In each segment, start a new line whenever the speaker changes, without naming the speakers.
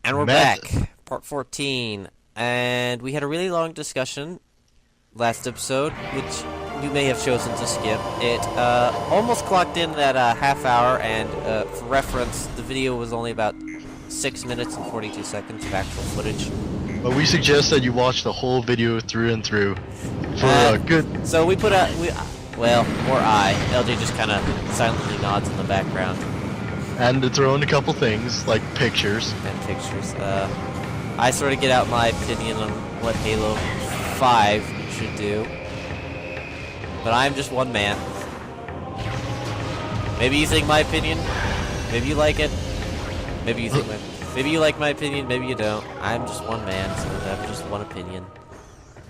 And we're back, part 14, and we had a really long discussion last episode, which you may have chosen to skip. It almost clocked in at a half hour, and for reference, the video was only about 6 minutes and 42 seconds of actual footage.
But we suggest that you watch the whole video through and through for a good...
So we put out, well, or LJ just kind of silently nods in the background.
And to throw in a couple things, like pictures.
And pictures. I sort of get out my opinion on what Halo 5 should do. But I'm just one man. Maybe you think my opinion. Maybe you like it. Maybe you think maybe you like my opinion. Maybe you don't. I'm just one man, so I have just one opinion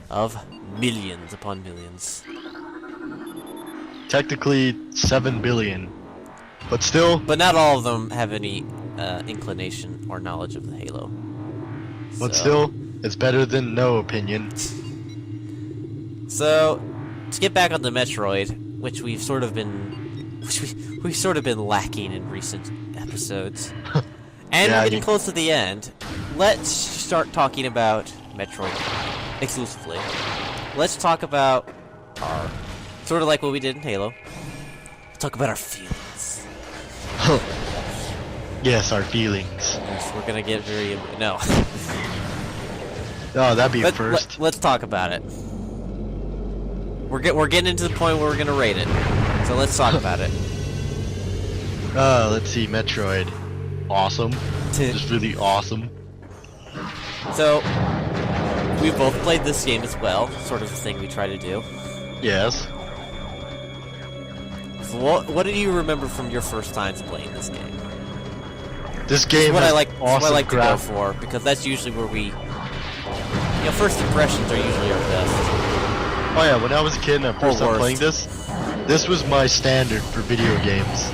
of millions upon millions.
Technically 7 billion. But still...
But not all of them have any inclination or knowledge of the Halo.
But still, it's better than no opinion.
So, to get back on the Metroid, which we've sort of been lacking in recent episodes, and
yeah,
we're getting close to the end. Let's start talking about Metroid exclusively. Let's talk about our sort of like what we did in Halo. Let's talk about our feelings.
Yes, our feelings.
Yes, we're gonna get very no.
Oh, that'd be a first.
Let's talk about it. We're getting into the point where we're gonna rate it. So let's talk about it.
Let's see, Metroid. Awesome. Just really awesome.
So we both played this game as well, sort of the thing we try to do.
Yes.
So what do you remember from your first times playing this game?
This game
what
has
I like,
awesome
what I like to go for, because that's usually where we, first impressions are usually our best.
Oh yeah, when I was a kid and I first started playing
worst.
this was my standard for video games.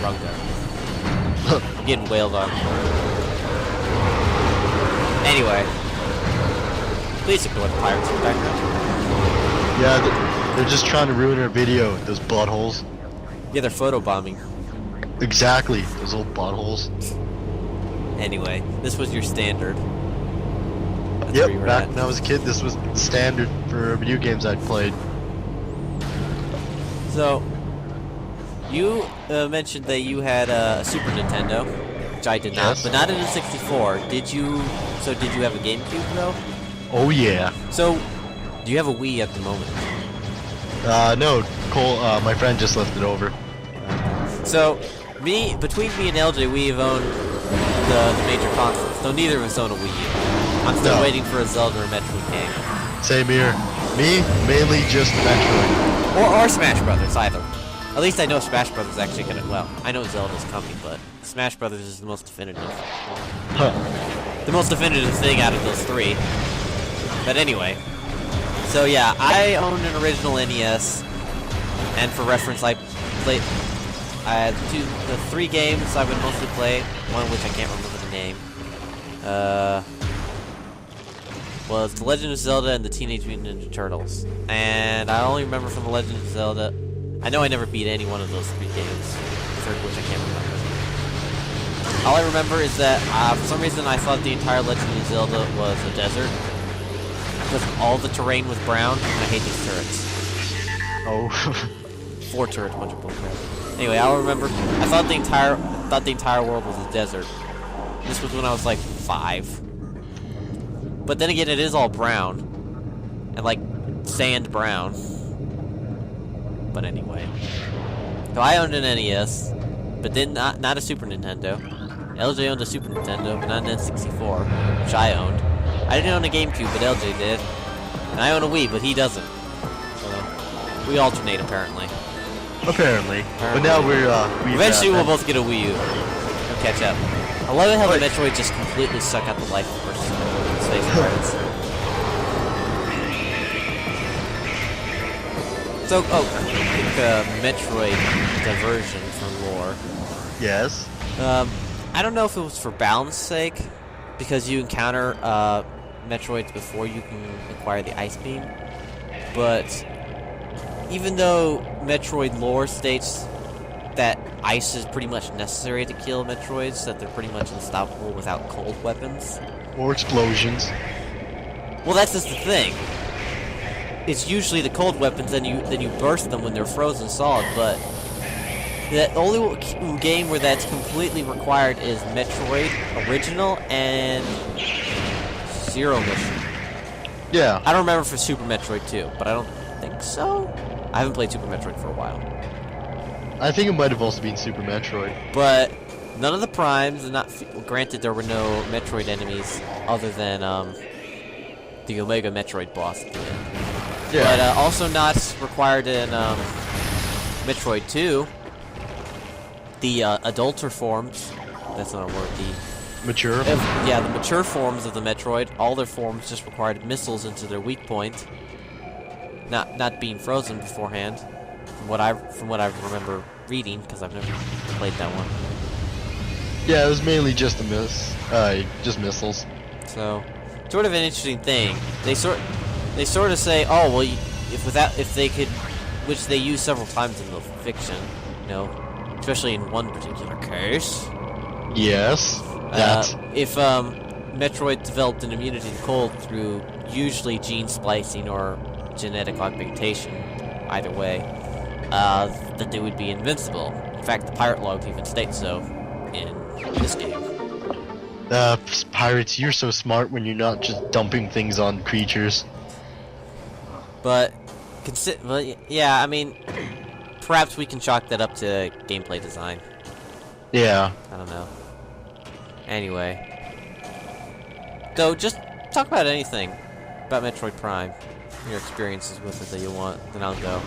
Wrong gun. I'm getting wailed on. Anyway, please ignore the pirates in the background.
Yeah, they're just trying to ruin our video, those buttholes.
Yeah, they're photobombing.
Exactly, those old buttholes.
Anyway, this was your standard. That's
Yep,
where you were
back
at.
when I was a kid, this was standard for video games I'd played.
So, you mentioned that you had a Super Nintendo, which I did not,
Yes.
but not in a 64. Did you? So, did you have a GameCube though?
Oh yeah.
So, do you have a Wii at the moment?
No, Cole, my friend just left it over.
So, between me and LJ, we've owned the major consoles, though neither of us own a Wii U. I'm still waiting for a Zelda or Metroid game.
Same here. Me, mainly just Metroid.
Or Smash Brothers, either. At least I know Smash Brothers actually gonna, well, I know Zelda's coming, but Smash Brothers is the most definitive.
Huh.
The most definitive thing out of those three. But anyway. So yeah, I owned an original NES, and for reference, I played the 3 games I would mostly play, one of which I can't remember the name, was The Legend of Zelda and the Teenage Mutant Ninja Turtles. And I only remember from The Legend of Zelda, I know I never beat any one of those 3 games, the third of which I can't remember. All I remember is that, for some reason I thought the entire Legend of Zelda was a desert, because all the terrain was brown, and I hate these turrets.
Oh.
4 turrets, bunch of bullcrap. Anyway, I remember, I thought the entire world was a desert. This was when I was like 5. But then again, it is all brown. And like, sand brown. But anyway. So I owned an NES, but then not a Super Nintendo. LJ owned a Super Nintendo, but not an N64, which I owned. I didn't own a GameCube, but LJ did. And I own a Wii, but he doesn't. So, we alternate, apparently.
Apparently. But now we're,
eventually we'll both get a Wii U. We'll catch up. I love it how the Metroid just completely suck out the life of Space Pirates. So, quick Metroid diversion from lore.
Yes.
I don't know if it was for balance sake, because you encounter Metroids before you can acquire the Ice Beam, but even though Metroid lore states that ice is pretty much necessary to kill Metroids, that they're pretty much unstoppable without cold weapons.
Or explosions.
Well, that's just the thing. It's usually the cold weapons, then you burst them when they're frozen solid, but the only game where that's completely required is Metroid Original and Zero Mission.
Yeah.
I don't remember for Super Metroid 2, but I don't think so. I haven't played Super Metroid for a while.
I think it might have also been Super Metroid.
But none of the primes, and granted there were no Metroid enemies other than the Omega Metroid boss at the end.
Yeah.
But also not required in Metroid 2. The adulter forms, that's not a word,
Mature.
yeah, the mature forms of the Metroid, all their forms just required missiles into their weak point. Not being frozen beforehand, from what I remember reading, because I've never played that one.
Yeah, it was mainly just just missiles.
So, sort of an interesting thing. They sort of say, oh well, if they could, which they use several times in the fiction, you know, especially in one particular case.
Yes.
If Metroid developed an immunity to cold through usually gene splicing or genetic augmentation, either way, that they would be invincible. In fact, the pirate logs even state so in this game.
Pirates, you're so smart when you're not just dumping things on creatures.
But, yeah, I mean, perhaps we can chalk that up to gameplay design.
Yeah.
I don't know. Anyway. So, just talk about anything about Metroid Prime. Your experiences with it that you want, then I'll go.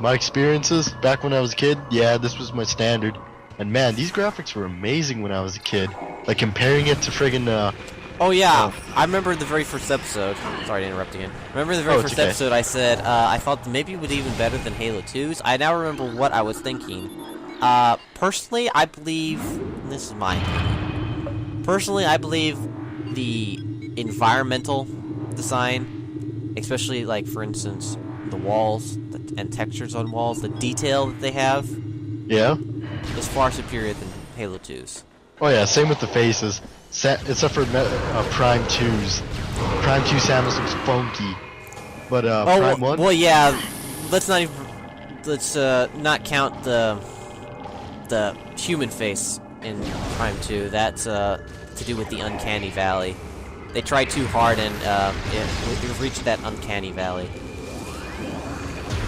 My experiences back when I was a kid, yeah, this was my standard. And man, these graphics were amazing when I was a kid. Like comparing it to friggin'
Oh yeah, I remember the very first episode. Sorry to interrupt again. Remember the very first episode I said I thought maybe it would be even better than Halo 2's. I now remember what I was thinking. Personally, I believe, and this is my opinion. Personally, I believe the environmental design, especially like for instance the walls and textures on walls, the detail that they have,
yeah,
is far superior than Halo 2's.
Oh yeah, same with the faces. Except for Prime 2's. Prime 2 Samus looks funky. But Prime 1?
Well, yeah, let's not not count the human face in Prime 2. That's to do with the Uncanny Valley. They tried too hard and it reached that Uncanny Valley.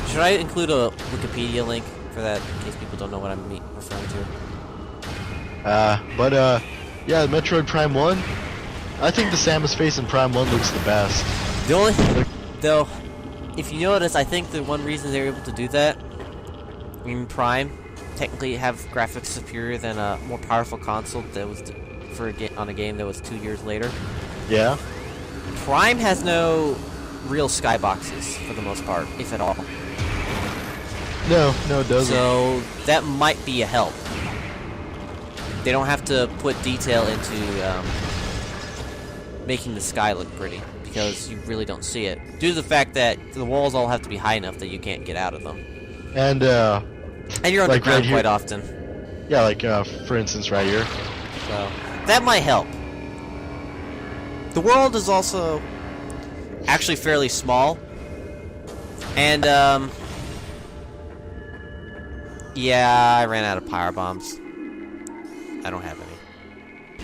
Should I include a Wikipedia link for that, in case people don't know what I'm referring to?
Yeah, Metroid Prime 1, I think the Samus face in Prime 1 looks the best.
Though, if you notice, I think the one reason they were able to do that in Prime, technically have graphics superior than a more powerful console that was on a game that was 2 years later.
Yeah?
Prime has no real skyboxes, for the most part, if at all.
No, it doesn't.
So, that might be a help. They don't have to put detail into making the sky look pretty, because you really don't see it. Due to the fact that the walls all have to be high enough that you can't get out of them.
And
you're underground
right
quite often.
Yeah, like, for instance, right here.
So, that might help. The world is also actually fairly small. And, yeah, I ran out of power bombs. I don't have any.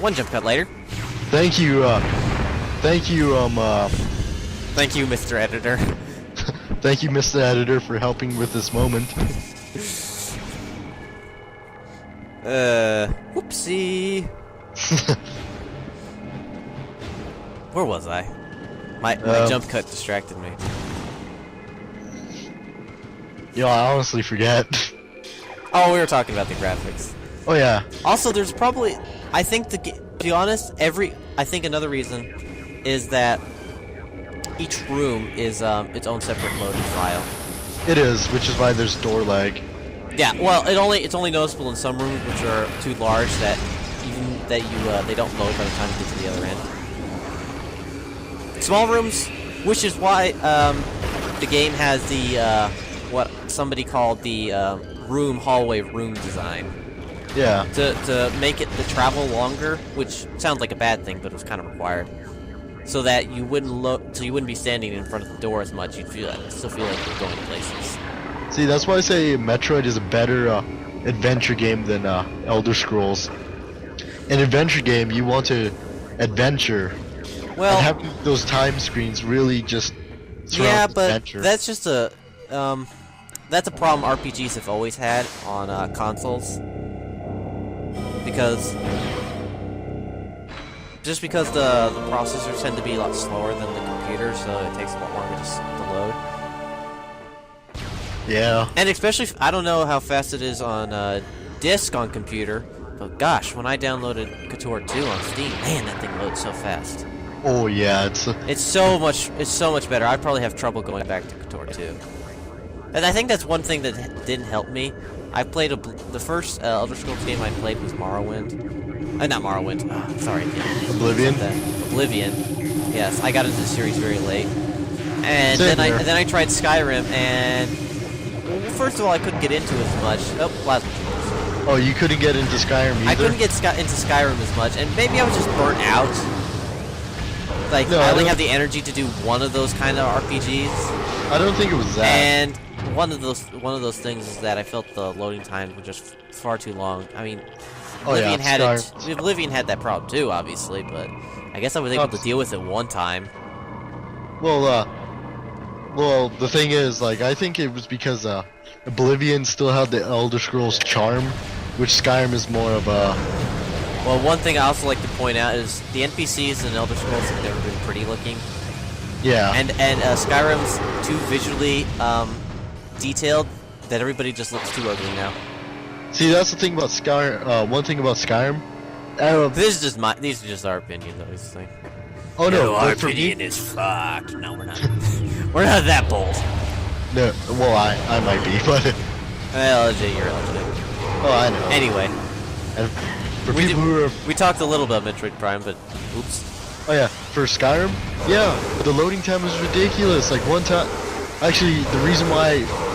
One jump cut later.
Thank you,
Thank you, Mr. Editor.
Thank you, Mr. Editor, for helping with this moment.
Whoopsie. Where was I? My jump cut distracted me.
You know, I honestly forget.
Oh, we were talking about the graphics.
Oh yeah.
Also, there's probably, I think to be honest, I think another reason is that each room is its own separate loading file.
It is, which is why there's door lag.
Yeah, well, it's only noticeable in some rooms which are too large that they don't load by the time you get to the other end. Small rooms, which is why the game has the what somebody called the hallway room design.
Yeah.
To make it the travel longer, which sounds like a bad thing, but it was kind of required. So that you wouldn't be standing in front of the door as much. You'd still feel like you're going places.
See, that's why I say Metroid is a better adventure game than Elder Scrolls. In adventure game, you want to adventure.
Well,
and having those time screens really just
but
adventure.
that's just a that's a problem RPGs have always had on consoles. Because the processors tend to be a lot slower than the computer, so it takes a lot longer to load.
Yeah.
And especially, I don't know how fast it is on disc on computer, but gosh, when I downloaded KOTOR 2 on Steam, man, that thing loads so fast.
Oh yeah,
it's so much better. I'd probably have trouble going back to KOTOR 2. And I think that's one thing that didn't help me. I played the first Elder Scrolls game I played was Morrowind. Not Morrowind. Oh, sorry. Yeah.
Oblivion.
Oblivion. Yes, I got into the series very late, and then I tried Skyrim, and well, first of all, I couldn't get into it as much. Oh, plasma tumors.
Oh, you couldn't get into Skyrim either?
I couldn't get into Skyrim as much, and maybe I was just burnt out. Like, no, I only have the energy to do one of those kind of RPGs.
I don't think it was that.
And one of those things is that I felt the loading times were just far too long. I mean, Oblivion had that problem too, obviously, but I guess I was able to deal with it one time.
Well, the thing is, like, I think it was because Oblivion still had the Elder Scrolls charm, which Skyrim is more of a...
Well, one thing I also like to point out is the NPCs in Elder Scrolls have never been pretty looking.
Yeah.
And Skyrim's too visually detailed that everybody just looks too ugly now.
See, that's the thing about Skyrim. One thing about Skyrim.
These are just our opinion, though. This thing.
Oh no,
our opinion is fucked. No, we're not. We're not that bold.
No, well, I might be, but.
Well, LJ, you're LJ.
Oh, I know.
Anyway.
And for people who are...
We talked a little about Metroid Prime, but oops.
Oh yeah, for Skyrim, yeah, the loading time is ridiculous. Like one time, actually,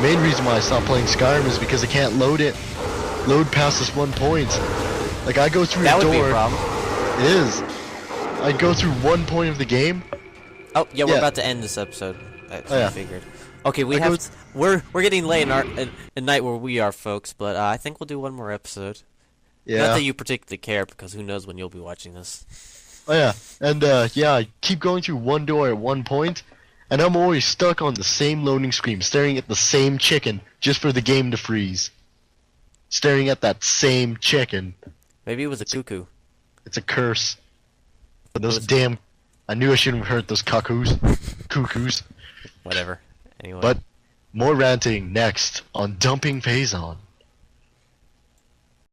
main reason why I stopped playing Skyrim is because I can't load past this one point. Like I go through a door.
That would be a problem.
It is. I go through one point of the game.
Oh yeah, we're about to end this episode. I figured. Okay, we're getting late in night where we are, folks. But I think we'll do one more episode.
Yeah.
Not that you particularly care, because who knows when you'll be watching this.
Oh yeah, and I keep going through one door at one point, and I'm always stuck on the same loading screen, staring at the same chicken, just for the game to freeze. Staring at that same chicken.
Maybe it was a cuckoo.
It's a curse. But those damn... I knew I shouldn't have hurt those cuckoos.
Whatever. Anyway.
But, more ranting next on Dumping Phazon.